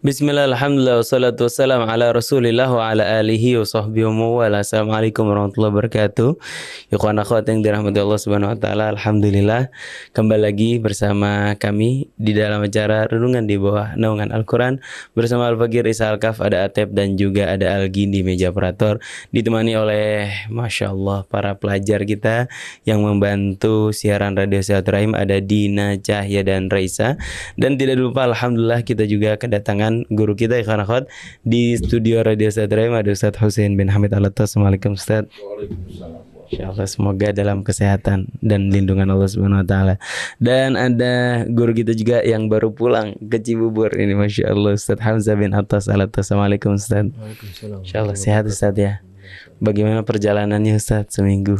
Bismillah, alhamdulillah, wassalatu wassalamu ala rasulillah wa ala alihi wa sahbihi wa mawala. Assalamualaikum warahmatullahi wabarakatuh. Ikhwan akhwat yang dirahmati Allah subhanahu wa ta'ala, alhamdulillah kembali lagi bersama kami di dalam acara Renungan di Bawah Naungan Al-Quran bersama Al-Fakir Isa Al-Kaf, ada Atep dan juga ada Algi di meja operator, ditemani oleh Masya Allah para pelajar kita yang membantu siaran Radio Silaturahim, ada Dina, Cahya dan Raisa. Dan tidak lupa alhamdulillah kita juga kedatangan guru kita ikhwan akhwat di studio Radio Silaturahim, ada Ustaz Husain bin Hamid Alatas. Assalamualaikum Ustaz. Waalaikumsalam. Insyaallah semoga dalam kesehatan dan lindungan Allah Subhanahu wa taala. Dan ada guru kita juga yang baru pulang ke Cibubur ini, Masya Allah, Ustaz Hamzah bin Atas Alatas. Assalamualaikum Ustaz. Waalaikumsalam. Insyaallah sehat Ustaz ya. Bagaimana perjalanannya Ustaz seminggu?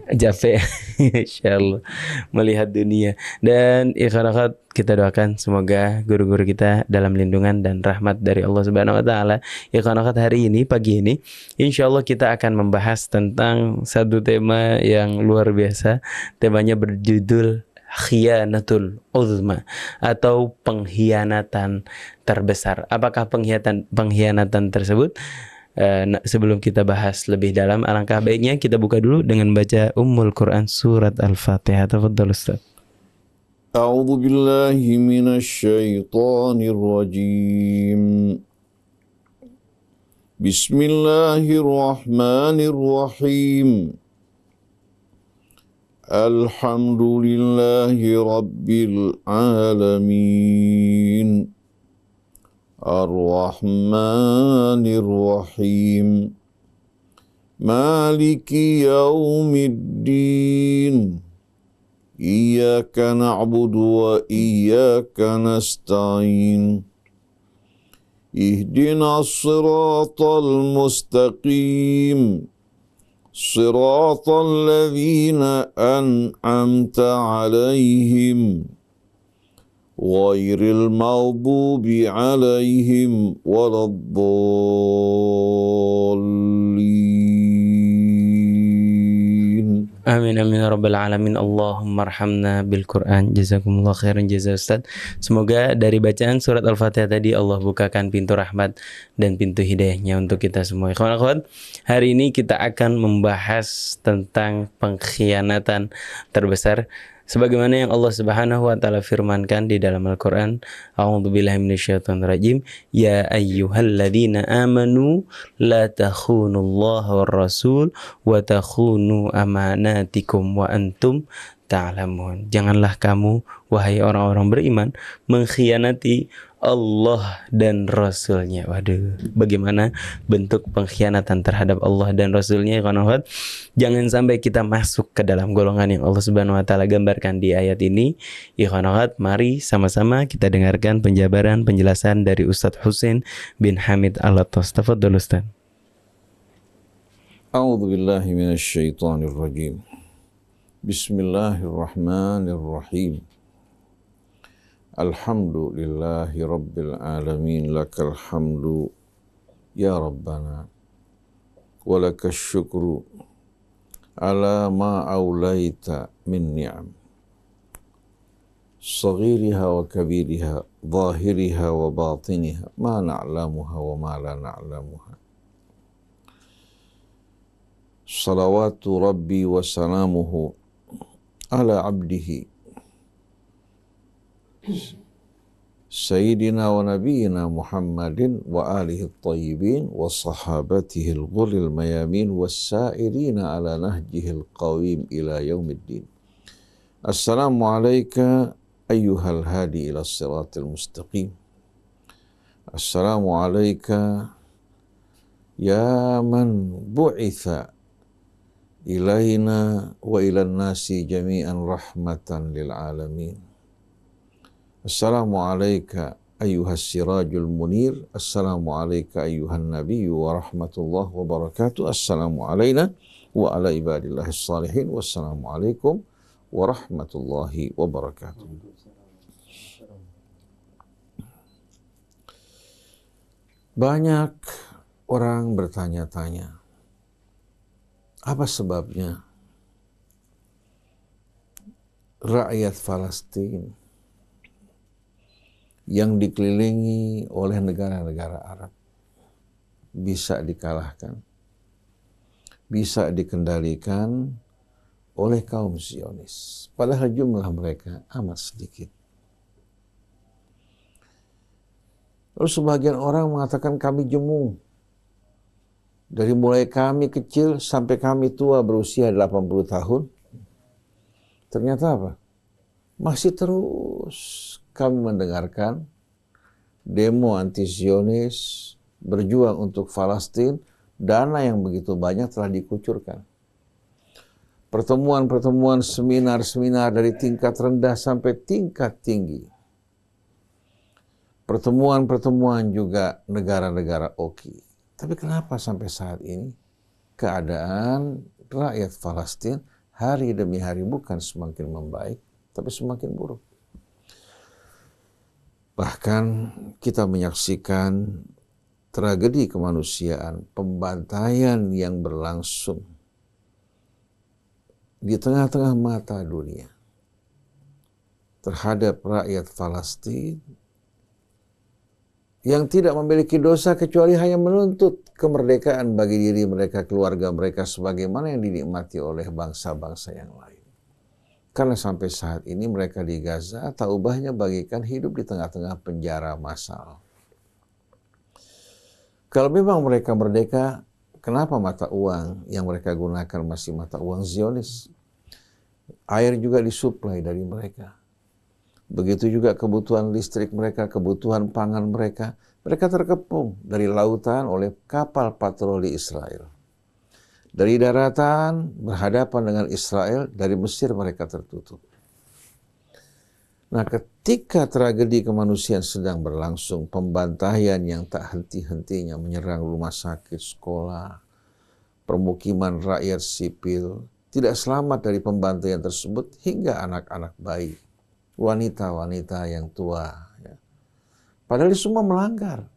Capek. Insyaallah melihat dunia. Dan ikhwan akhwat, kita doakan semoga guru-guru kita dalam lindungan dan rahmat dari Allah Subhanahu wa taala. Ikhwan akhwat, hari ini pagi ini insyaallah kita akan membahas tentang satu tema yang luar biasa. Temanya berjudul khiyanatul uzma atau pengkhianatan terbesar. Apakah pengkhianatan tersebut? Sebelum kita bahas lebih dalam, alangkah baiknya kita buka dulu dengan baca Ummul Quran surat Al-Fatihah. Tafadhal Ustaz. A'udzu billahi minasy syaithanir rajim. Bismillahirrahmanirrahim. Alhamdulillahi rabbil alamin. Ar-Rahmanir Rahim. Maliki yaumiddin. Iyyaka na'budu wa iyyaka nasta'in. Ihdinas siratal mustaqim. Siratal ladzina an'amta 'alaihim. Ghairil maghdubi 'alaihim waladdallin. Amin amin ya rabbal alamin. Allahumma arhamna bil Quran. Jazakumullah khairan jazaa Ustaz. Semoga dari bacaan surat Al-Fatihah tadi Allah bukakan pintu rahmat dan pintu hidayahnya untuk kita semua. Ikhwan akhwat, hari ini kita akan membahas tentang pengkhianatan terbesar, sebagaimana yang Allah Subhanahu wa taala firmankan di dalam Al-Qur'an, A'udzubillahi minasyaitonirrajim, ya ayyuhalladzina amanu la takhunullaha war rasul wa takhunu amanatikum wa antum ta'lamun. Janganlah kamu wahai orang-orang beriman mengkhianati Allah dan Rasulnya. Waduh, bagaimana bentuk pengkhianatan terhadap Allah dan Rasulnya, kawan-kawan. Jangan sampai kita masuk ke dalam golongan yang Allah Subhanahu wa taala gambarkan di ayat ini. Kawan-kawan, mari sama-sama kita dengarkan penjabaran penjelasan dari Ustadz Husain bin Hamid Alatas. Tafadhol Ustaz. A'udzu billahi minasy syaithanir rajim. Bismillahirrahmanirrahim. Alhamdulillahi rabbil alamin. Lakal hamdu ya rabbana wa lakas syukru ala ma aulaita min ni'am, saghiriha wa kabiriha, zahiriha wa batiniha, ma na'lamuha wa ma la na'lamuha. Salawatu rabbi wa salamuhu ala abdihi Sayyidina wa Nabiyyina Muhammadin wa alihi at-tayyibin wa sahabatihi al-ghurril mayamin wa sa'irina ala nahjihi al-qawim ila yaumiddin. Assalamu alayka ayyuhal hadi ila siratil mustaqim. Assalamu alayka ya man bu'itha ilaina wa ilan nasi jami'an rahmatan lil alamin. Assalamu alayka ayyuhas sirajul munir. Assalamu alayka ayyuhan nabiyyu wa rahmatullahi wa barakatuh. Assalamu alayna wa ala ibadillahis salihin. Wassalamu alaikum warahmatullahi wabarakatuh. Banyak orang bertanya-tanya, apa sebabnya rakyat Palestina yang dikelilingi oleh negara-negara Arab bisa dikalahkan, bisa dikendalikan oleh kaum Zionis. Padahal jumlah mereka amat sedikit. Lalu sebagian orang mengatakan kami jemu. Dari mulai kami kecil sampai kami tua berusia 80 tahun. Ternyata apa? Masih terus kami mendengarkan demo anti-Zionis, berjuang untuk Palestina, dana yang begitu banyak telah dikucurkan. Pertemuan-pertemuan, seminar-seminar dari tingkat rendah sampai tingkat tinggi. Pertemuan-pertemuan juga negara-negara oki. Tapi kenapa sampai saat ini keadaan rakyat Palestina hari demi hari bukan semakin membaik, tapi semakin buruk. Bahkan kita menyaksikan tragedi kemanusiaan, pembantaian yang berlangsung di tengah-tengah mata dunia terhadap rakyat Palestina yang tidak memiliki dosa kecuali hanya menuntut kemerdekaan bagi diri mereka, keluarga mereka, sebagaimana yang dinikmati oleh bangsa-bangsa yang lain. Karena sampai saat ini mereka di Gaza tak ubahnya bagikan hidup di tengah-tengah penjara massal. Kalau memang mereka merdeka, kenapa mata uang yang mereka gunakan masih mata uang Zionis? Air juga disuplai dari mereka. Begitu juga kebutuhan listrik mereka, kebutuhan pangan mereka. Mereka terkepung dari lautan oleh kapal patroli Israel. Dari daratan berhadapan dengan Israel, dari Mesir mereka tertutup. Nah, ketika tragedi kemanusiaan sedang berlangsung, pembantaian yang tak henti-hentinya menyerang rumah sakit, sekolah, permukiman rakyat sipil, tidak selamat dari pembantaian tersebut hingga anak-anak bayi, wanita-wanita yang tua. Ya. Padahal semua melanggar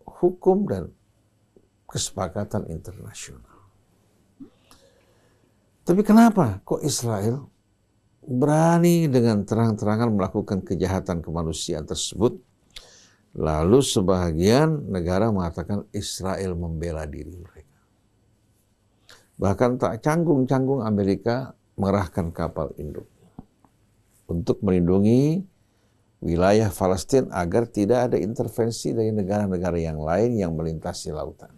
hukum dan kesepakatan internasional. Tapi kenapa kok Israel berani dengan terang-terangan melakukan kejahatan kemanusiaan tersebut? Lalu sebagian negara mengatakan Israel membela diri mereka. Bahkan tak canggung-canggung Amerika mengerahkan kapal induk untuk melindungi wilayah Palestina agar tidak ada intervensi dari negara-negara yang lain yang melintasi lautan.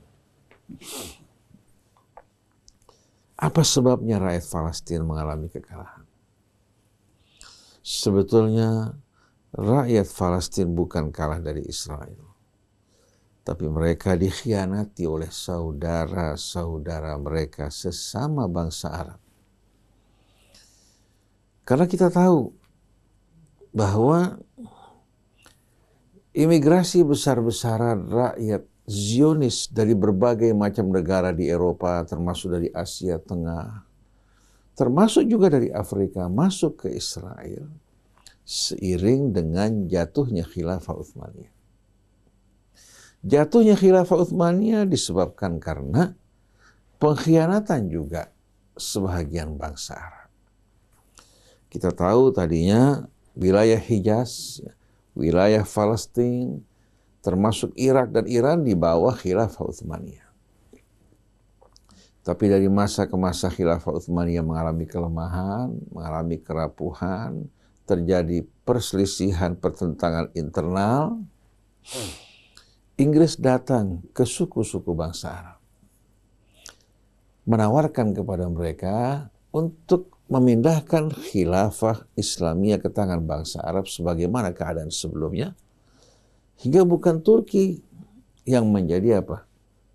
Apa sebabnya rakyat Palestina mengalami kekalahan? Sebetulnya rakyat Palestina bukan kalah dari Israel, tapi mereka dikhianati oleh saudara-saudara mereka sesama bangsa Arab. Karena kita tahu bahwa imigrasi besar-besaran rakyat Zionis dari berbagai macam negara di Eropa, termasuk dari Asia Tengah, termasuk juga dari Afrika, masuk ke Israel seiring dengan jatuhnya Khilafah Utsmaniyah. Jatuhnya Khilafah Utsmaniyah disebabkan karena pengkhianatan juga sebahagian bangsa Arab. Kita tahu tadinya wilayah Hijaz, wilayah Palestina, termasuk Irak dan Iran di bawah Khilafah Utsmaniyah. Tapi dari masa ke masa Khilafah Utsmaniyah mengalami kelemahan, mengalami kerapuhan, terjadi perselisihan, pertentangan internal. Inggris datang ke suku-suku bangsa Arab, menawarkan kepada mereka untuk memindahkan khilafah Islamiyah ke tangan bangsa Arab sebagaimana keadaan sebelumnya, hingga bukan Turki yang menjadi apa?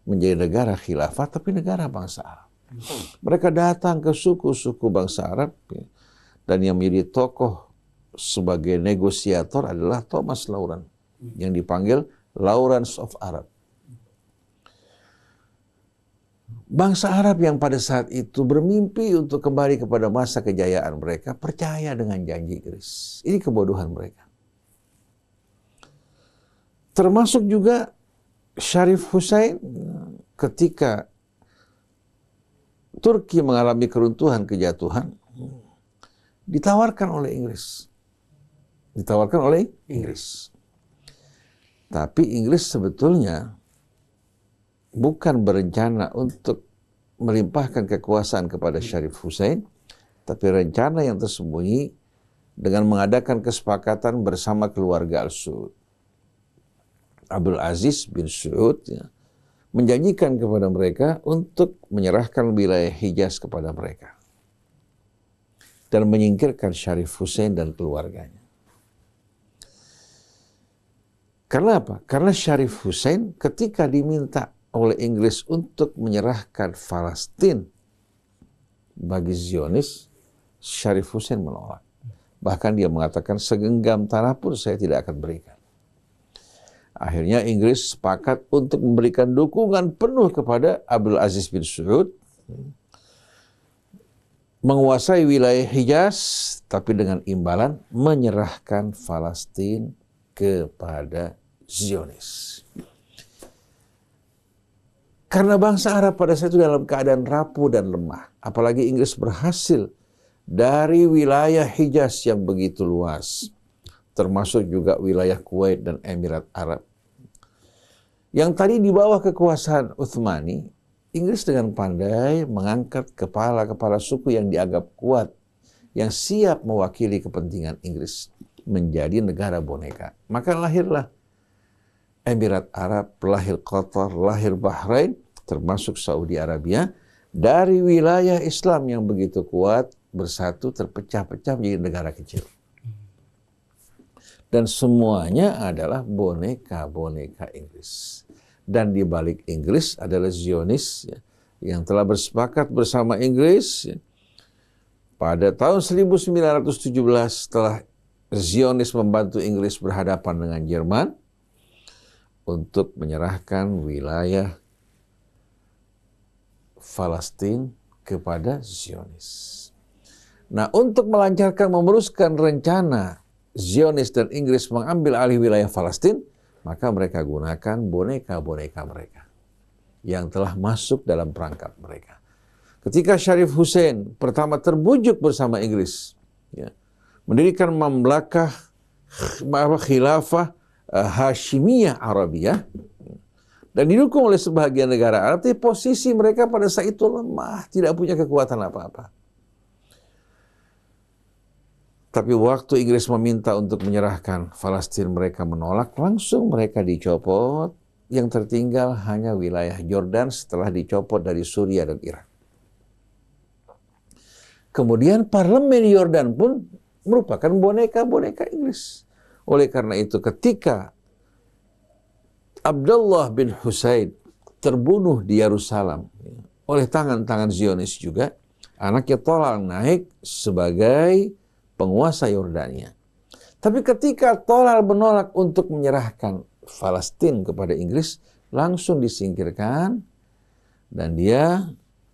Menjadi negara khilafah, tapi negara bangsa Arab. Mereka datang ke suku-suku bangsa Arab, ya, dan yang menjadi tokoh sebagai negosiator adalah Thomas Lawrence, yang dipanggil Lawrence of Arab. Bangsa Arab yang pada saat itu bermimpi untuk kembali kepada masa kejayaan mereka, percaya dengan janji Inggris. Ini kebodohan mereka. Termasuk juga Sharif Hussein ketika Turki mengalami keruntuhan, kejatuhan, ditawarkan oleh Inggris. Tapi Inggris sebetulnya bukan berencana untuk melimpahkan kekuasaan kepada Syarif Hussein, tapi rencana yang tersembunyi dengan mengadakan kesepakatan bersama keluarga Al-Saud. Abdul Aziz bin Saud menjanjikan kepada mereka untuk menyerahkan wilayah Hijaz kepada mereka dan menyingkirkan Syarif Hussein dan keluarganya. Karena apa? Karena Syarif Hussein ketika diminta oleh Inggris untuk menyerahkan Palestina bagi Zionis, Syarif Hussein menolak. Bahkan dia mengatakan segenggam tanah pun saya tidak akan berikan. Akhirnya Inggris sepakat untuk memberikan dukungan penuh kepada Abdul Aziz bin Saud menguasai wilayah Hijaz, tapi dengan imbalan menyerahkan Palestina kepada Zionis. Karena bangsa Arab pada saat itu dalam keadaan rapuh dan lemah. Apalagi Inggris berhasil dari wilayah Hijaz yang begitu luas, termasuk juga wilayah Kuwait dan Emirat Arab. Yang tadi di bawah kekuasaan Utsmani, Inggris dengan pandai mengangkat kepala-kepala suku yang dianggap kuat, yang siap mewakili kepentingan Inggris, menjadi negara boneka. Maka lahirlah Emirat Arab, lahir Qatar, lahir Bahrain, termasuk Saudi Arabia, dari wilayah Islam yang begitu kuat, bersatu, terpecah-pecah menjadi negara kecil. Dan semuanya adalah boneka-boneka Inggris. Dan di balik Inggris adalah Zionis, yang telah bersepakat bersama Inggris pada tahun 1917 setelah Zionis membantu Inggris berhadapan dengan Jerman untuk menyerahkan wilayah Palestina kepada Zionis. Nah, untuk melancarkan, meneruskan rencana Zionis dan Inggris mengambil alih wilayah Palestina, maka mereka gunakan boneka-boneka mereka yang telah masuk dalam perangkap mereka. Ketika Syarif Hussein pertama terbujuk bersama Inggris, mendirikan mamlakah khilafah Hashimiyah Arabiyah dan didukung oleh sebagian negara Arab, tapi posisi mereka pada saat itu lemah, tidak punya kekuatan apa-apa. Tapi waktu Inggris meminta untuk menyerahkan Palestina, mereka menolak, langsung mereka dicopot. Yang tertinggal hanya wilayah Jordan setelah dicopot dari Suriah dan Irak. Kemudian parlemen Yordan pun merupakan boneka-boneka Inggris. Oleh karena itu ketika Abdullah bin Husain terbunuh di Yerusalem oleh tangan-tangan Zionis juga, anaknya Tolal naik sebagai penguasa Yordania. Tapi ketika Tolal menolak untuk menyerahkan Palestina kepada Inggris, langsung disingkirkan dan dia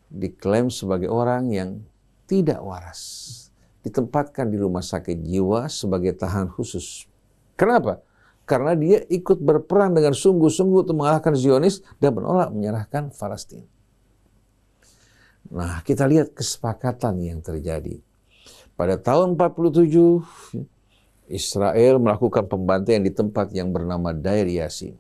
diklaim sebagai orang yang tidak waras. Ditempatkan di rumah sakit jiwa sebagai tahanan khusus. Kenapa? Karena dia ikut berperang dengan sungguh-sungguh untuk mengalahkan Zionis dan menolak menyerahkan Palestina. Nah, kita lihat kesepakatan yang terjadi. Pada tahun 47, Israel melakukan pembantaian di tempat yang bernama Dair Yasin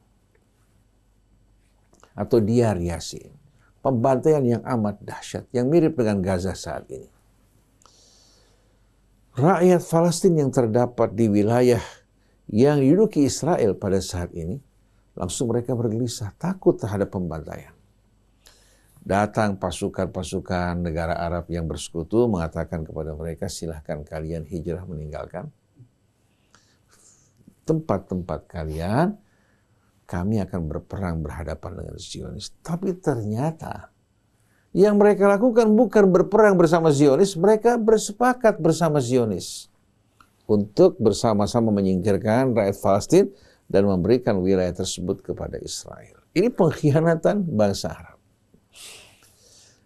atau Diyar Yasin. Pembantaian yang amat dahsyat, yang mirip dengan Gaza saat ini. Rakyat Palestina yang terdapat di wilayah yang diduduki Israel pada saat ini, langsung mereka bergelisah, takut terhadap pembantaian. Datang pasukan-pasukan negara Arab yang bersekutu mengatakan kepada mereka, silahkan kalian hijrah meninggalkan tempat-tempat kalian, kami akan berperang berhadapan dengan Zionis. Tapi ternyata yang mereka lakukan bukan berperang bersama Zionis, mereka bersepakat bersama Zionis untuk bersama-sama menyingkirkan rakyat Palestina dan memberikan wilayah tersebut kepada Israel. Ini pengkhianatan bangsa Arab.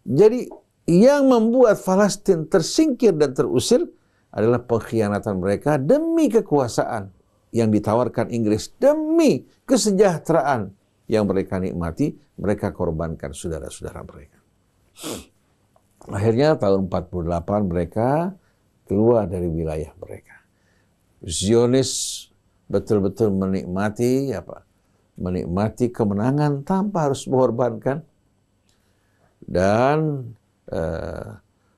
Jadi yang membuat Palestina tersingkir dan terusir adalah pengkhianatan mereka demi kekuasaan yang ditawarkan Inggris, demi kesejahteraan yang mereka nikmati, mereka korbankan saudara-saudara mereka. Akhirnya tahun 48 mereka keluar dari wilayah mereka. Zionis betul-betul menikmati menikmati kemenangan tanpa harus mengorbankan dan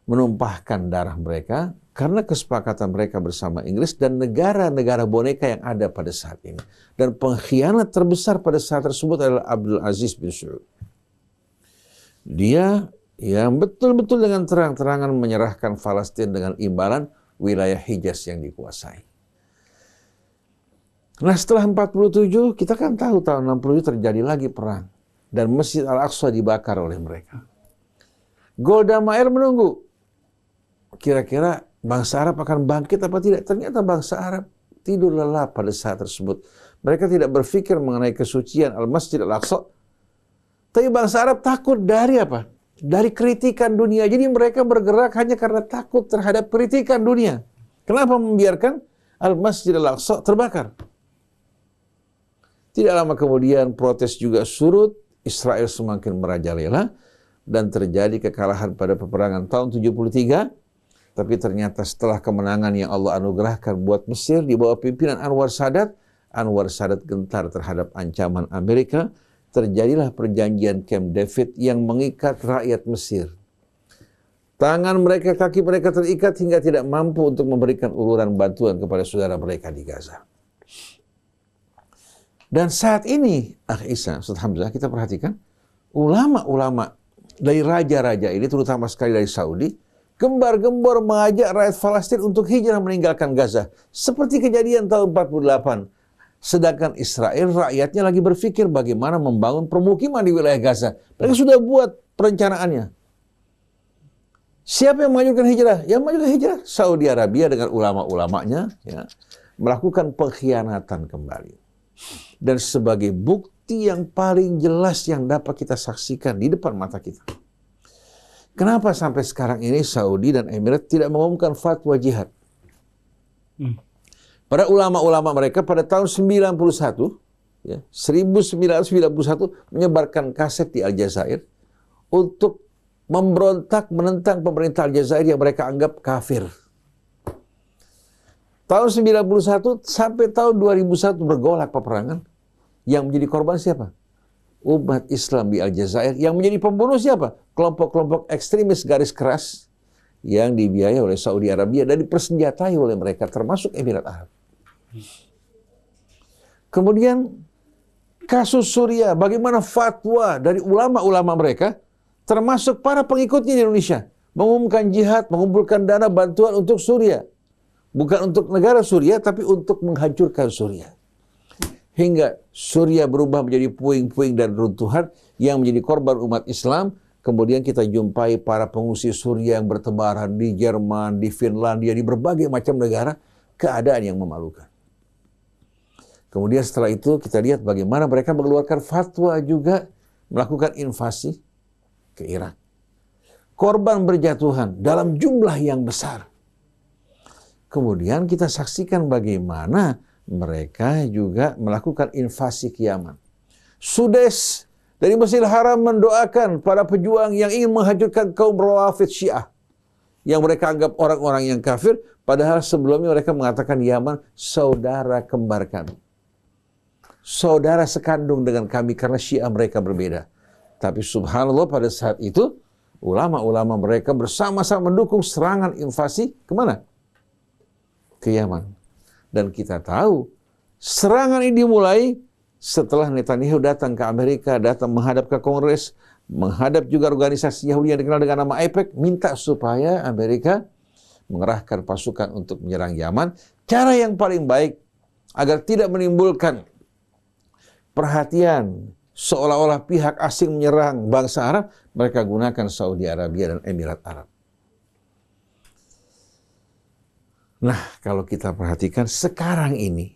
menumpahkan darah mereka karena kesepakatan mereka bersama Inggris dan negara-negara boneka yang ada pada saat ini. Dan pengkhianat terbesar pada saat tersebut adalah Abdul Aziz bin Saud. Dia yang betul-betul dengan terang-terangan menyerahkan Palestina dengan imbalan wilayah Hijaz yang dikuasai. Nah, setelah 47, kita kan tahu tahun 67 terjadi lagi perang. Dan Masjid Al-Aqsa dibakar oleh mereka. Golda Meir menunggu. Kira-kira bangsa Arab akan bangkit apa tidak? Ternyata bangsa Arab tidur lelap pada saat tersebut. Mereka tidak berpikir mengenai kesucian Al-Masjid Al-Aqsa. Tapi bangsa Arab takut dari apa? Dari kritikan dunia. Jadi mereka bergerak hanya karena takut terhadap kritikan dunia. Kenapa membiarkan Al-Masjid Al-Aqsa terbakar? Tidak lama kemudian protes juga surut, Israel semakin merajalela, dan terjadi kekalahan pada peperangan tahun 73. Tapi ternyata setelah kemenangan yang Allah anugerahkan buat Mesir di bawah pimpinan Anwar Sadat gentar terhadap ancaman Amerika. Terjadilah perjanjian Camp David yang mengikat rakyat Mesir. Tangan mereka, kaki mereka terikat hingga tidak mampu untuk memberikan uluran bantuan kepada saudara mereka di Gaza. Dan saat ini, Isa, Ustaz Hamzah, kita perhatikan, ulama-ulama dari raja-raja ini, terutama sekali dari Saudi, gembar-gembor mengajak rakyat Palestina untuk hijrah meninggalkan Gaza. Seperti kejadian tahun 48. Sedangkan Israel, rakyatnya lagi berpikir bagaimana membangun permukiman di wilayah Gaza. Mereka sudah buat perencanaannya. Siapa yang mengajukan hijrah? Yang mengajukan hijrah Saudi Arabia dengan ulama-ulamanya, ya, melakukan pengkhianatan kembali. Dan sebagai bukti yang paling jelas yang dapat kita saksikan di depan mata kita. Kenapa sampai sekarang ini Saudi dan Emirat tidak mengumumkan fatwa jihad? Para ulama-ulama mereka pada tahun 91, ya, 1991 menyebarkan kaset di Aljazair untuk memberontak menentang pemerintah Aljazair yang mereka anggap kafir. Tahun 91 sampai tahun 2001 bergolak peperangan. Yang menjadi korban siapa? Umat Islam di Aljazair. Yang menjadi pembunuh siapa? Kelompok-kelompok ekstremis garis keras yang dibiayai oleh Saudi Arabia dan dipersenjatai oleh mereka, termasuk Emirat Arab. Kemudian kasus Suriah, bagaimana fatwa dari ulama-ulama mereka, termasuk para pengikutnya di Indonesia, mengumumkan jihad, mengumpulkan dana bantuan untuk Suriah. Bukan untuk negara Suriah, tapi untuk menghancurkan Suriah. Hingga Suriah berubah menjadi puing-puing dan runtuhan yang menjadi korban umat Islam. Kemudian kita jumpai para pengungsi Suriah yang bertebaran di Jerman, di Finlandia, di berbagai macam negara, keadaan yang memalukan. Kemudian setelah itu kita lihat bagaimana mereka mengeluarkan fatwa juga melakukan invasi ke Irak. Korban berjatuhan dalam jumlah yang besar. Kemudian kita saksikan bagaimana mereka juga melakukan invasi ke Yaman. Sudes dari Masjidil Haram mendoakan para pejuang yang ingin menghancurkan kaum Rawafid Syiah yang mereka anggap orang-orang yang kafir, padahal sebelumnya mereka mengatakan Yaman saudara kembar kami. Saudara sekandung dengan kami karena Syiah mereka berbeda. Tapi subhanallah pada saat itu ulama-ulama mereka bersama-sama mendukung serangan invasi kemana? Ke Yaman. Dan kita tahu serangan ini dimulai setelah Netanyahu datang ke Amerika, datang menghadap ke Kongres, menghadap juga organisasi Yahudi yang dikenal dengan nama AIPAC, minta supaya Amerika mengerahkan pasukan untuk menyerang Yaman. Cara yang paling baik agar tidak menimbulkan perhatian seolah-olah pihak asing menyerang bangsa Arab, mereka gunakan Saudi Arabia dan Emirat Arab. Nah, kalau kita perhatikan sekarang ini,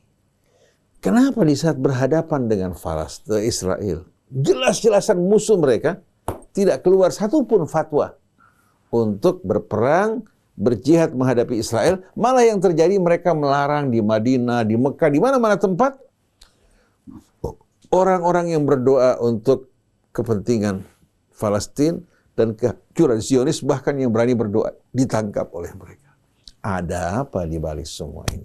kenapa di saat berhadapan dengan Palestina, Israel, jelas-jelasan musuh mereka, tidak keluar satupun fatwa untuk berperang, berjihad menghadapi Israel, malah yang terjadi mereka melarang di Madinah, di Mekah, di mana-mana tempat, orang-orang yang berdoa untuk kepentingan Palestina dan kehancuran Zionis, bahkan yang berani berdoa, ditangkap oleh mereka. Ada apa di balik semua ini?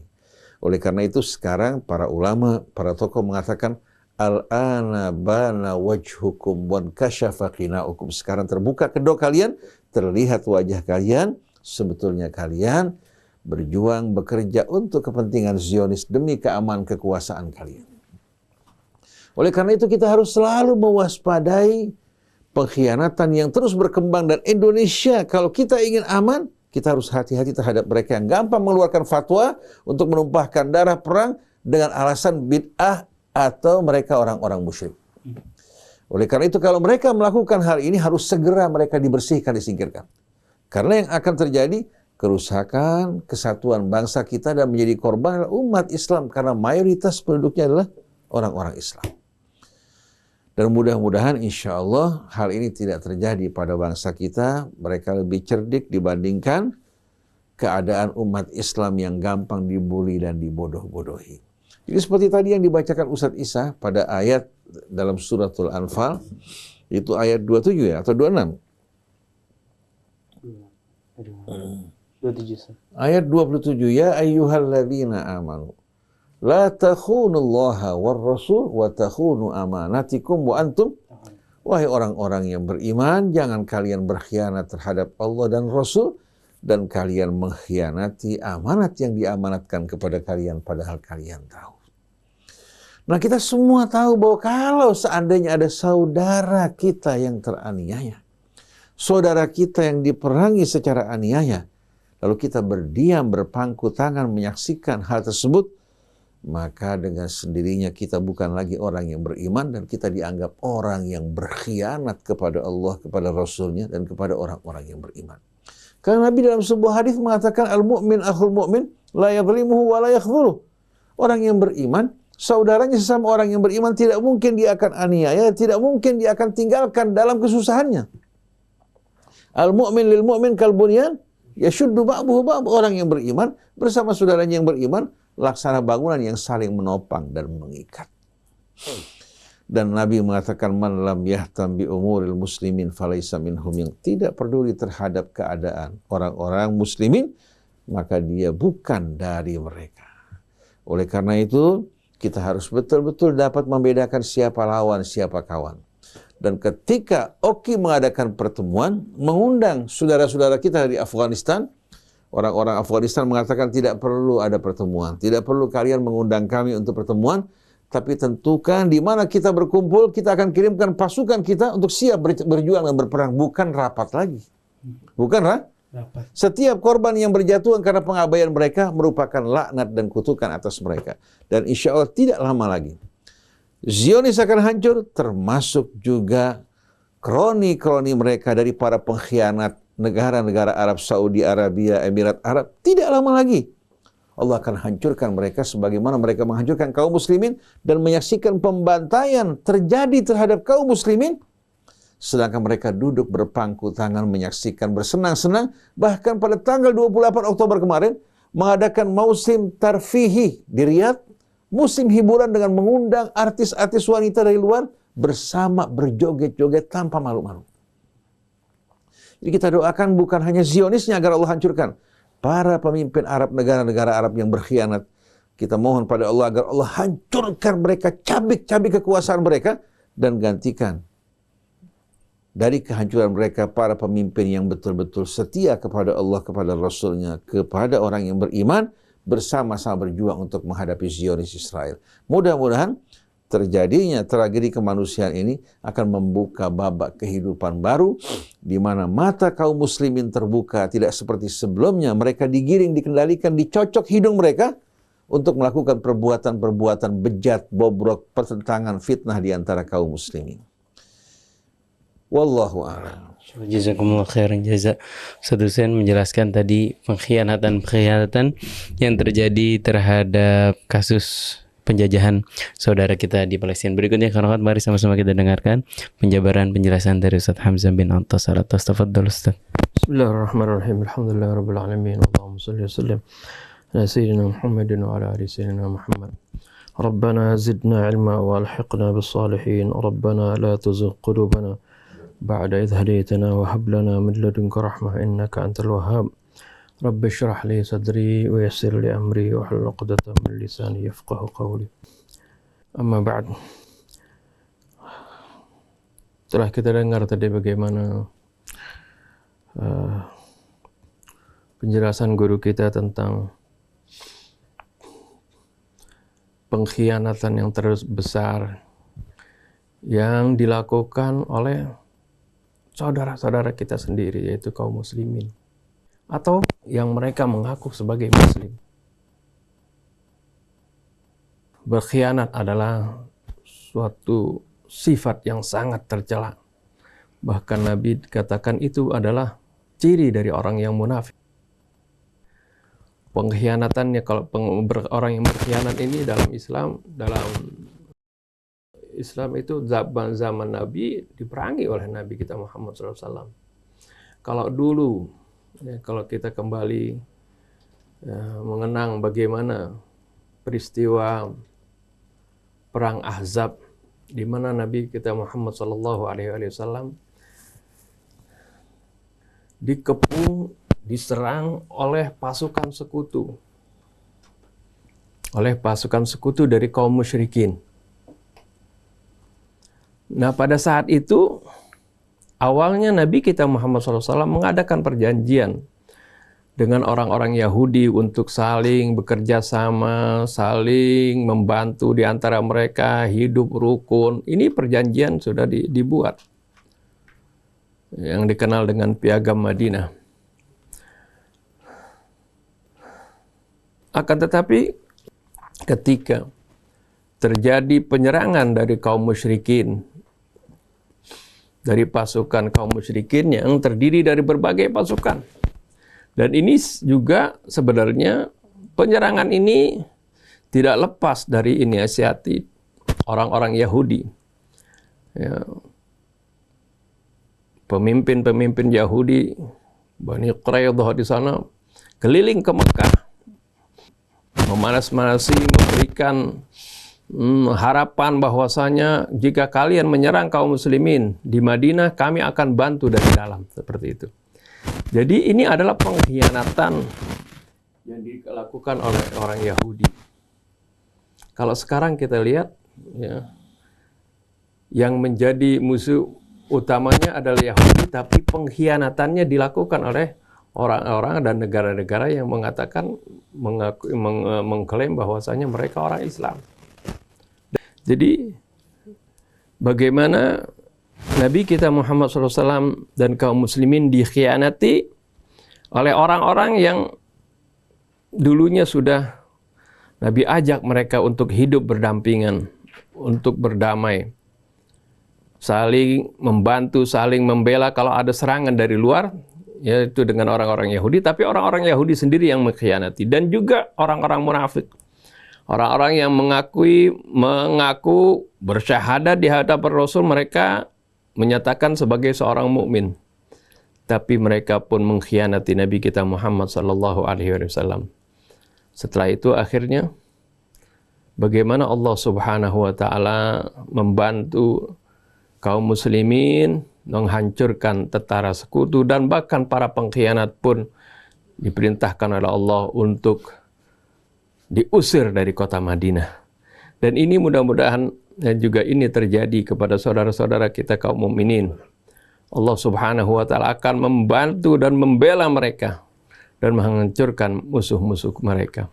Oleh karena itu sekarang para ulama, para tokoh mengatakan Al-ana bana wajhukum wan kasyafa qinaukum. Sekarang terbuka kedua kalian, terlihat wajah kalian. Sebetulnya kalian berjuang, bekerja untuk kepentingan Zionis demi keamanan kekuasaan kalian. Oleh karena itu kita harus selalu mewaspadai pengkhianatan yang terus berkembang. Dan Indonesia, kalau kita ingin aman, kita harus hati-hati terhadap mereka yang gampang mengeluarkan fatwa untuk menumpahkan darah perang dengan alasan bid'ah atau mereka orang-orang musyrik. Oleh karena itu kalau mereka melakukan hal ini harus segera mereka dibersihkan, disingkirkan. Karena yang akan terjadi kerusakan kesatuan bangsa kita dan menjadi korban adalah umat Islam karena mayoritas penduduknya adalah orang-orang Islam. Dan mudah-mudahan insya Allah hal ini tidak terjadi pada bangsa kita. Mereka lebih cerdik dibandingkan keadaan umat Islam yang gampang dibully dan dibodoh-bodohi. Jadi seperti tadi yang dibacakan Ustadz Isa pada ayat dalam suratul Anfal, itu ayat 27 ya, atau 26? 27. Ayat 27, ya ayyuhalladzina amanu la takhunullaha war rasul wa takhunu amanatikum wa antum. Wahai orang-orang yang beriman, jangan kalian berkhianat terhadap Allah dan Rasul, dan kalian mengkhianati amanat yang diamanatkan kepada kalian padahal kalian tahu. Nah, kita semua tahu bahwa kalau seandainya ada saudara kita yang teraniaya, saudara kita yang diperangi secara aniaya, lalu kita berdiam, berpangku tangan menyaksikan hal tersebut, maka dengan sendirinya kita bukan lagi orang yang beriman dan kita dianggap orang yang berkhianat kepada Allah, kepada Rasulnya, dan kepada orang-orang yang beriman. Karena Nabi dalam sebuah hadis mengatakan, al-mu'min akhul mu'min la yadhlimuhu wa la yakhdhuluh. Orang yang beriman, saudaranya sesama orang yang beriman, tidak mungkin dia akan aniaya, tidak mungkin dia akan tinggalkan dalam kesusahannya. Al-mu'min lil mu'min kal bunyan yashuddu ba'duhu ba'd. Orang yang beriman bersama saudaranya yang beriman laksana bangunan yang saling menopang dan mengikat. Dan Nabi mengatakan, man lam yahtam bi umuril muslimin falaysa minhum, yang tidak peduli terhadap keadaan orang-orang muslimin, maka dia bukan dari mereka. Oleh karena itu, kita harus betul-betul dapat membedakan siapa lawan, siapa kawan. Dan ketika Oki mengadakan pertemuan, mengundang saudara-saudara kita dari Afghanistan, orang-orang Afghanistan mengatakan tidak perlu ada pertemuan, tidak perlu kalian mengundang kami untuk pertemuan, tapi tentukan di mana kita berkumpul, kita akan kirimkan pasukan kita untuk siap berjuang dan berperang, bukan rapat lagi. Bukan rapat. Setiap korban yang berjatuhan karena pengabaian mereka merupakan laknat dan kutukan atas mereka. Dan insya Allah tidak lama lagi Zionis akan hancur, termasuk juga kroni-kroni mereka dari para pengkhianat negara-negara Arab, Saudi Arabia, Emirat Arab. Tidak lama lagi Allah akan hancurkan mereka sebagaimana mereka menghancurkan kaum muslimin dan menyaksikan pembantaian terjadi terhadap kaum muslimin, sedangkan mereka duduk berpangku tangan menyaksikan bersenang-senang. Bahkan pada tanggal 28 Oktober kemarin mengadakan musim tarfihi di Riyadh, musim hiburan dengan mengundang artis-artis wanita dari luar bersama berjoget-joget tanpa malu-malu. Jadi kita doakan bukan hanya Zionisnya agar Allah hancurkan, para pemimpin Arab, negara-negara Arab yang berkhianat. Kita mohon pada Allah agar Allah hancurkan mereka, cabik-cabik kekuasaan mereka, dan gantikan dari kehancuran mereka para pemimpin yang betul-betul setia kepada Allah, kepada Rasulnya, kepada orang yang beriman, bersama-sama berjuang untuk menghadapi Zionis Israel. Mudah-mudahan terjadinya tragedi kemanusiaan ini akan membuka babak kehidupan baru, di mana mata kaum muslimin terbuka, tidak seperti sebelumnya mereka digiring, dikendalikan, dicocok hidung mereka untuk melakukan perbuatan-perbuatan bejat, bobrok, pertentangan, fitnah di antara kaum muslimin. Wallahu a'lam. Jazakumullah khairan jaza. Ustaz Hussein menjelaskan tadi pengkhianatan yang terjadi terhadap kasus penjajahan saudara kita di Palestina. Berikutnya kawan-kawan, mari sama-sama kita dengarkan penjabaran penjelasan dari Ustaz Hamzah bin Antasar. Tafadhol Ustaz. Bismillahirrahmanirrahim. Alhamdulillahirabbil alamin. Allahumma shalli wa sallim ala sayyidina Muhammadin wa ala ali sayyidina Muhammad. Rabbana zidna ilma wa alhiqna bis salihin. Rabbana la tuzigh qulubana ba'da idh hadaytana wa hab lana min ladunka rahmah innaka antal wahhab. Rabbi syrah li sadri wa yassir li amri wa hlul 'uqdatam min lisani yafqahu qawli. Amma ba'd. setelah kita dengar tadi bagaimana penjelasan guru kita tentang pengkhianatan yang terus besar yang dilakukan oleh saudara-saudara kita sendiri, yaitu kaum muslimin, atau yang mereka mengaku sebagai muslim. Berkhianat adalah suatu sifat yang sangat tercela. Bahkan Nabi katakan itu adalah ciri dari orang yang munafik. Pengkhianatannya, kalau orang yang berkhianat ini dalam Islam itu zaman Nabi diperangi oleh Nabi kita Muhammad SAW. Kalau dulu, kalau kita kembali mengenang bagaimana peristiwa perang Ahzab, di mana Nabi kita Muhammad SAW dikepung, diserang oleh pasukan sekutu, dari kaum musyrikin. Nah, pada saat itu awalnya Nabi kita Muhammad SAW mengadakan perjanjian dengan orang-orang Yahudi untuk saling bekerja sama, saling membantu di antara mereka, hidup rukun. Ini perjanjian sudah dibuat, yang dikenal dengan Piagam Madinah. Akan tetapi ketika terjadi penyerangan dari kaum musyrikin, dari pasukan kaum musyrikin yang terdiri dari berbagai pasukan, dan ini juga sebenarnya penyerangan ini tidak lepas dari inisiatif orang-orang Yahudi. Ya, pemimpin-pemimpin Yahudi, Bani Quraidah di sana, keliling ke Mekah, memanas-manasi, memberikan harapan bahwasanya jika kalian menyerang kaum muslimin di Madinah, kami akan bantu dari dalam, seperti itu. Jadi ini adalah pengkhianatan yang dilakukan oleh orang Yahudi. Kalau sekarang kita lihat, ya, yang menjadi musuh utamanya adalah Yahudi, tapi pengkhianatannya dilakukan oleh orang-orang dan negara-negara yang mengatakan, mengklaim bahwasanya mereka orang Islam. Jadi bagaimana Nabi kita Muhammad SAW dan kaum muslimin dikhianati oleh orang-orang yang dulunya sudah Nabi ajak mereka untuk hidup berdampingan, untuk berdamai, saling membantu, saling membela kalau ada serangan dari luar, yaitu dengan orang-orang Yahudi, tapi orang-orang Yahudi sendiri yang mengkhianati. Dan juga orang-orang munafik, orang-orang yang mengaku bersyahadat di hadapan Rasul, mereka menyatakan sebagai seorang mukmin, tapi mereka pun mengkhianati Nabi kita Muhammad SAW. Setelah itu akhirnya bagaimana Allah Subhanahu wa Ta'ala membantu kaum muslimin menghancurkan tentara sekutu, dan bahkan para pengkhianat pun diperintahkan oleh Allah untuk diusir dari kota Madinah. Dan ini mudah-mudahan juga ini terjadi kepada saudara-saudara kita kaum mukminin. Allah Subhanahu wa Ta'ala akan membantu dan membela mereka dan menghancurkan musuh-musuh mereka.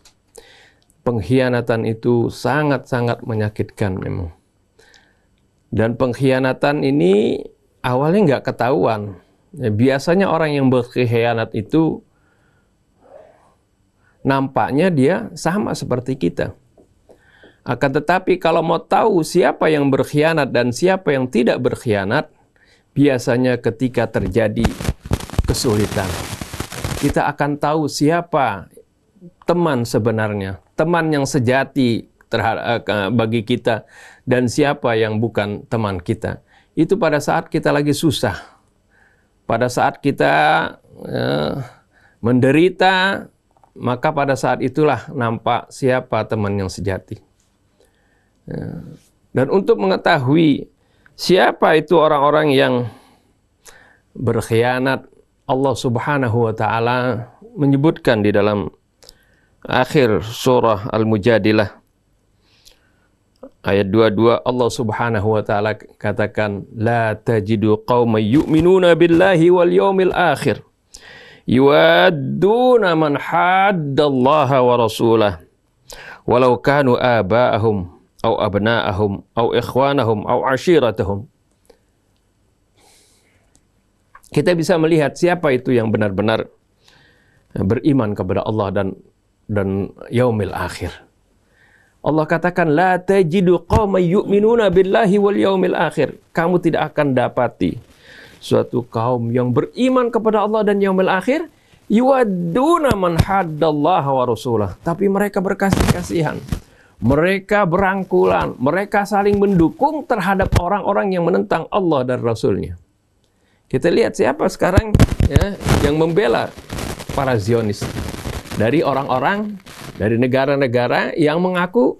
Pengkhianatan itu sangat-sangat menyakitkan memang. Dan pengkhianatan ini awalnya nggak ketahuan. Biasanya orang yang berkhianat itu nampaknya dia sama seperti kita. Akan tetapi kalau mau tahu siapa yang berkhianat dan siapa yang tidak berkhianat, biasanya ketika terjadi kesulitan, kita akan tahu siapa teman sebenarnya, teman yang sejati bagi kita, dan siapa yang bukan teman kita. Itu pada saat kita lagi susah, pada saat kita menderita, maka pada saat itulah nampak siapa teman yang sejati. Dan untuk mengetahui siapa itu orang-orang yang berkhianat, Allah Subhanahu wa Ta'ala menyebutkan di dalam akhir surah Al-Mujadilah ayat 22 Allah Subhanahu wa taala katakan la tajidu qauman yu'minuna billahi wal yawmil akhir yuwadduna man haddallaha wa rasulah walau kanu aba'ahum aw abna'ahum aw ikhwanahum aw ashiratahum. Kita bisa melihat siapa itu yang benar-benar beriman kepada Allah dan yaumil akhir. Allah katakan la tajidu qauman yu'minuna billahi wal yaumil akhir. Kamu tidak akan dapati suatu kaum yang beriman kepada Allah dan yaumil akhir yuwadduna man haddallaha wa rasulah. Tapi mereka berkasih-kasihan. Mereka berangkulan, mereka saling mendukung terhadap orang-orang yang menentang Allah dan Rasulnya. Kita lihat siapa sekarang ya, yang membela para Zionis. Dari orang-orang, dari negara-negara yang mengaku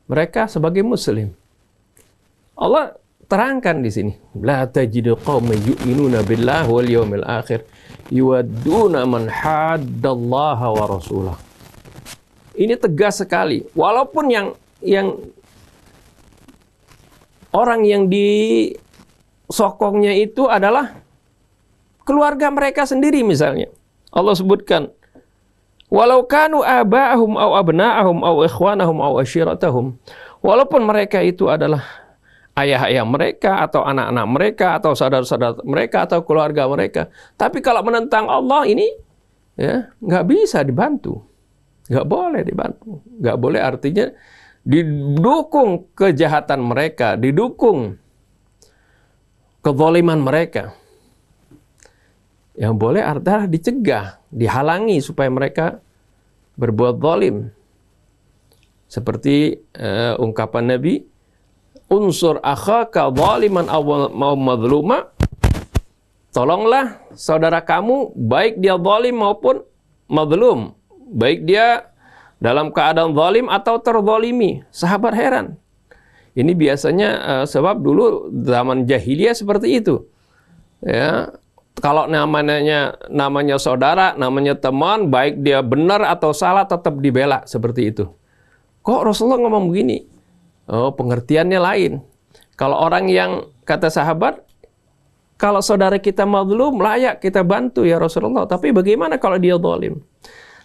mereka sebagai Muslim. Allah terangkan di sini. La tajidu qauman yu'minuna billahi wal yawmil akhir yuwadduna man haddallaha wa rasulah. Ini tegas sekali. Walaupun yang orang yang disokongnya itu adalah keluarga mereka sendiri misalnya. Allah sebutkan, walau kanu aba'ahum aw abna'ahum aw ikhwanahum aw ashiratahum. Walaupun mereka itu adalah ayah-ayah mereka atau anak-anak mereka atau saudara-saudara mereka atau keluarga mereka. Tapi kalau menentang Allah ini ya nggak bisa dibantu. Nggak boleh dibantu. Nggak boleh artinya didukung kejahatan mereka, didukung kezaliman mereka. Yang boleh adalah dicegah, dihalangi supaya mereka berbuat zalim. Seperti ungkapan Nabi, unsur akhaka zaliman aw mazluma. Tolonglah saudara kamu baik dia zalim maupun mazlum. Baik dia dalam keadaan zalim atau terzalimi. Sahabat heran. Ini biasanya sebab dulu zaman jahiliyah seperti itu. Ya, kalau namanya saudara, namanya teman, baik dia benar atau salah tetap dibela seperti itu. Kok Rasulullah ngomong begini? Oh, pengertiannya lain. Kalau orang yang kata sahabat, kalau saudara kita mazlum layak kita bantu ya Rasulullah. Tapi bagaimana kalau dia zalim?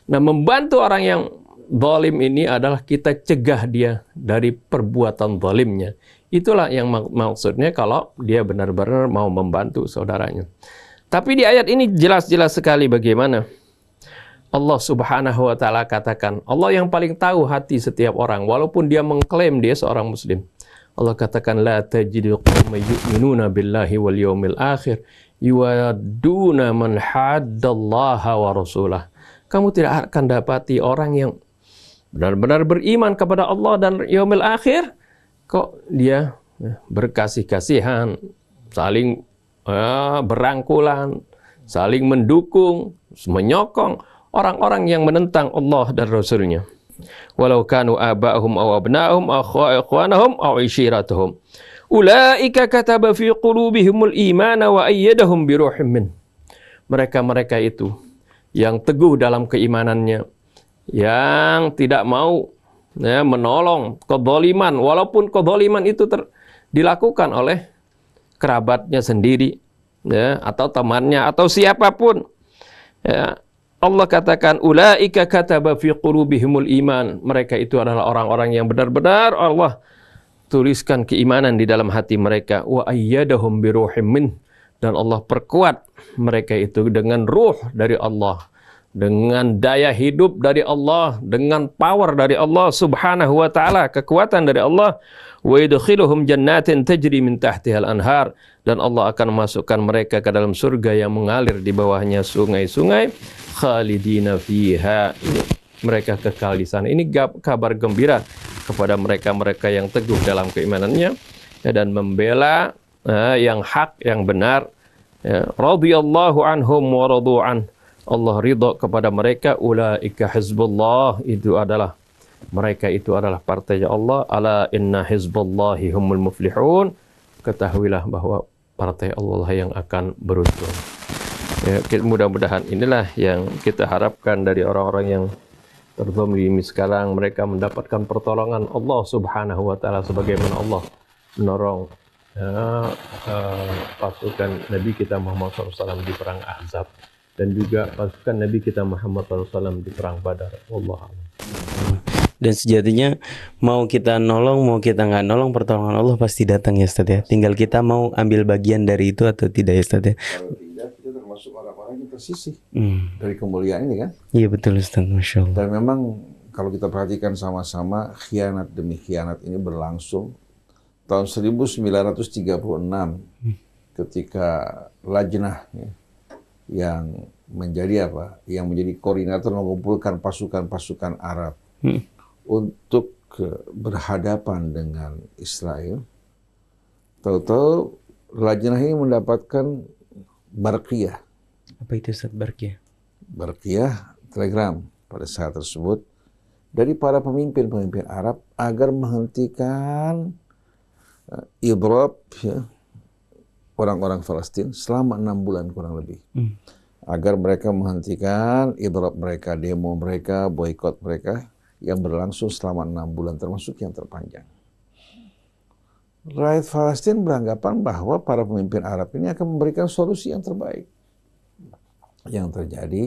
Nah, membantu orang yang zalim ini adalah kita cegah dia dari perbuatan zalimnya. Itulah yang maksudnya kalau dia benar-benar mau membantu saudaranya. Tapi di ayat ini jelas-jelas sekali bagaimana Allah Subhanahu wa taala katakan, Allah yang paling tahu hati setiap orang walaupun dia mengklaim dia seorang muslim. Allah katakan la tajidu qauman yu'minuna billahi wal yawmil akhir yuwadduna man haddallaha wa rasulah. Kamu tidak akan dapati orang yang benar-benar beriman kepada Allah dan yaumil akhir kok dia berkasih-kasihan, saling berangkulan, saling mendukung, menyokong orang-orang yang menentang Allah dan Rasulnya. Walau kanu aba'ahum aw abna'ahum aw ikhwanahum aw ishiratuhum. Ulaika kataba fi qulubihimul imana wa ayyadahum bi ruhim min. Mereka-mereka itu yang teguh dalam keimanannya, yang tidak mau menolong kezaliman, walaupun kezaliman itu dilakukan oleh kerabatnya sendiri, ya, atau temannya, atau siapapun. Ya, Allah katakan, ulaika kataba fi qulubihimul iman. Mereka itu adalah orang-orang yang benar-benar Allah tuliskan keimanan di dalam hati mereka. Wa ayyadahum bi ruhim min. Dan Allah perkuat mereka itu dengan ruh dari Allah, dengan daya hidup dari Allah, dengan power dari Allah Subhanahu wa taala, kekuatan dari Allah. Wa yadkhiluhum jannatin tajri min tahtihal anhar. Dan Allah akan memasukkan mereka ke dalam surga yang mengalir di bawahnya sungai-sungai. Khalidina fiha. Mereka kekal di sana. Ini kabar gembira kepada mereka-mereka yang teguh dalam keimanannya dan membela yang hak, yang benar. Radhiyallahu anhum wa radu'an. Allah ridha kepada mereka. Ulaika hizbullah. Mereka itu adalah partai Allah. Ala inna hizballahi humul muflihun. Ketahuilah bahwa partai Allah yang akan beruntung. Ya, mudah-mudahan inilah yang kita harapkan dari orang-orang yang terzalimi sekarang, mereka mendapatkan pertolongan Allah Subhanahu wa taala sebagaimana Allah menolong pasukan Nabi kita Muhammad SAW di perang Ahzab, dan juga pasukan Nabi kita Muhammad SAW di perang Badar. Wallahu a'lam. Dan sejatinya mau kita nolong mau kita nggak nolong, pertolongan Allah pasti datang ya Ustaz ya. Tinggal kita mau ambil bagian dari itu atau tidak ya Ustaz ya. Kalau tidak, kita termasuk orang-orang yang tersisih dari kemuliaan ini kan. Iya betul Ustaz, Masya Allah. Dan memang kalau kita perhatikan sama-sama, khianat demi khianat ini berlangsung. Tahun 1936 ketika Lajnah yang menjadi koordinator mengumpulkan pasukan-pasukan Arab untuk berhadapan dengan Israel. Tahu-tahu Lajnah ini mendapatkan barqiyah. Apa itu Ustaz, barqiyah? Barqiyah, telegram pada saat tersebut dari para pemimpin-pemimpin Arab agar menghentikan idrab orang-orang Palestina selama 6 bulan kurang lebih. Agar mereka menghentikan idrab mereka, demo mereka, boikot mereka yang berlangsung selama 6 bulan, termasuk yang terpanjang. Rakyat Palestina beranggapan bahwa para pemimpin Arab ini akan memberikan solusi yang terbaik. Yang terjadi,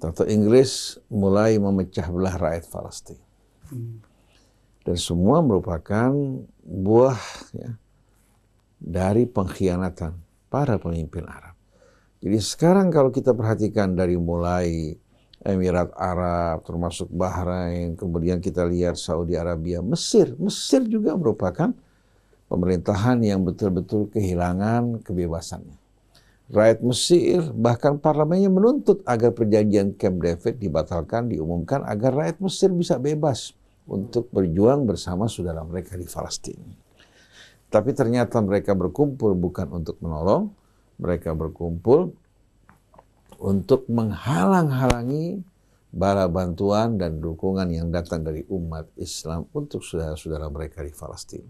tentu Inggris mulai memecah belah rakyat Palestina. Dan semua merupakan buah dari pengkhianatan para pemimpin Arab. Jadi sekarang kalau kita perhatikan dari mulai Emirat Arab, termasuk Bahrain, kemudian kita lihat Saudi Arabia, Mesir juga merupakan pemerintahan yang betul-betul kehilangan kebebasannya. Rakyat Mesir, bahkan parlemennya menuntut agar perjanjian Camp David dibatalkan, diumumkan agar rakyat Mesir bisa bebas untuk berjuang bersama saudara mereka di Palestina. Tapi ternyata mereka berkumpul bukan untuk menolong, mereka berkumpul untuk menghalang-halangi bala bantuan dan dukungan yang datang dari umat Islam untuk saudara-saudara mereka di Palestina.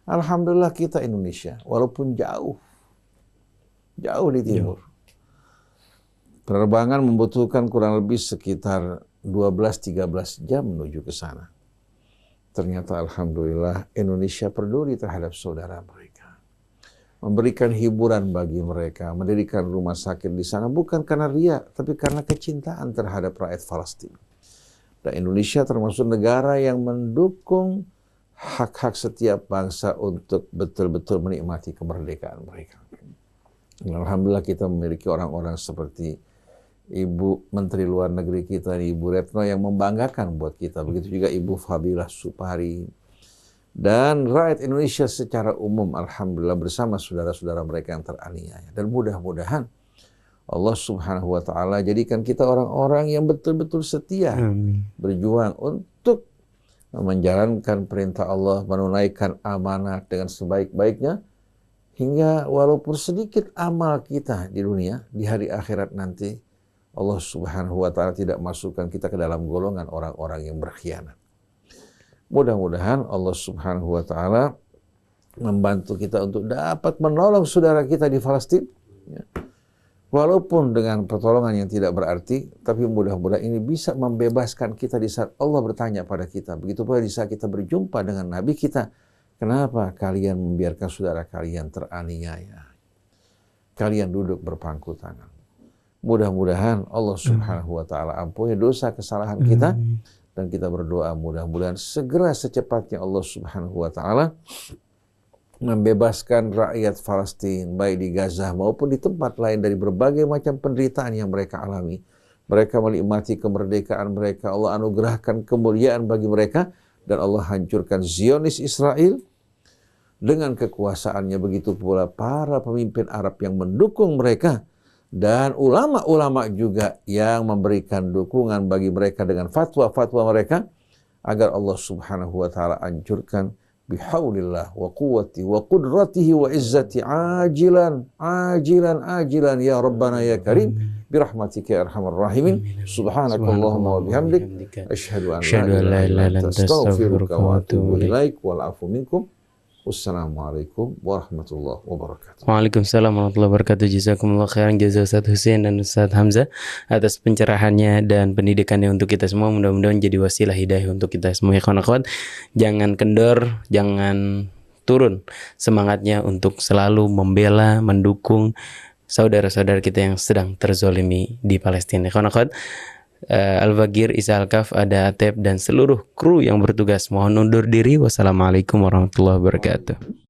Alhamdulillah kita Indonesia, walaupun jauh di timur, penerbangan membutuhkan kurang lebih sekitar 12-13 jam menuju ke sana. Ternyata alhamdulillah Indonesia peduli terhadap saudara mereka. Memberikan hiburan bagi mereka, mendirikan rumah sakit di sana bukan karena ria, tapi karena kecintaan terhadap rakyat Palestina. Dan Indonesia termasuk negara yang mendukung hak-hak setiap bangsa untuk betul-betul menikmati kemerdekaan mereka. Dan alhamdulillah kita memiliki orang-orang seperti Ibu Menteri Luar Negeri kita, Ibu Retno, yang membanggakan buat kita. Begitu juga Ibu Fadilah Supari. Dan rakyat Indonesia secara umum, alhamdulillah, bersama saudara-saudara mereka yang teraniaya. Dan mudah-mudahan Allah Subhanahu wa Ta'ala jadikan kita orang-orang yang betul-betul setia berjuang untuk menjalankan perintah Allah, menunaikan amanah dengan sebaik-baiknya, hingga walaupun sedikit amal kita di dunia, di hari akhirat nanti Allah Subhanahu wa Ta'ala tidak masukkan kita ke dalam golongan orang-orang yang berkhianat. Mudah-mudahan Allah Subhanahu wa Ta'ala membantu kita untuk dapat menolong saudara kita di Palestina, walaupun dengan pertolongan yang tidak berarti, tapi mudah-mudahan ini bisa membebaskan kita di saat Allah bertanya pada kita. Begitu pula di saat kita berjumpa dengan Nabi kita, kenapa kalian membiarkan saudara kalian teraniaya? Kalian duduk berpangku tangan. Mudah-mudahan Allah Subhanahu wa Ta'ala ampuni dosa kesalahan kita, dan kita berdoa mudah-mudahan segera secepatnya Allah Subhanahu wa Ta'ala membebaskan rakyat Palestina baik di Gaza maupun di tempat lain dari berbagai macam penderitaan yang mereka alami. Mereka menikmati kemerdekaan mereka, Allah anugerahkan kemuliaan bagi mereka, dan Allah hancurkan Zionis Israel dengan kekuasaannya. Begitu pula para pemimpin Arab yang mendukung mereka, dan ulama-ulama juga yang memberikan dukungan bagi mereka dengan fatwa-fatwa mereka, agar Allah Subhanahu wa Ta'ala hancurkan bihaulillah wa quwwati wa qudratihi wa izzati ajilan ya Rabbana ya Karim birahmatika ya arhamar rahimin. Subhanakallahumma wa bihamdik asyhadu an la ilaha illa anta astaghfiruka wa atubu ilaik wal afu minkum. Wassalamualaikum warahmatullahi wabarakatuh. Waalaikumsalam warahmatullahi wabarakatuh. Jazakumullah khairan jazaa Ustaz Hussein dan Ustaz Hamzah atas pencerahannya dan pendidikannya untuk kita semua. Mudah-mudahan jadi wasilah hidayah untuk kita semua. Ikhwan akhwat, jangan kendor, jangan turun semangatnya untuk selalu membela, mendukung saudara-saudara kita yang sedang terzolimi di Palestina. Ikhwan akhwat, Al-Bagir, Isa Al-Kaf, ada Atep dan seluruh kru yang bertugas mohon undur diri. Wassalamualaikum warahmatullahi wabarakatuh.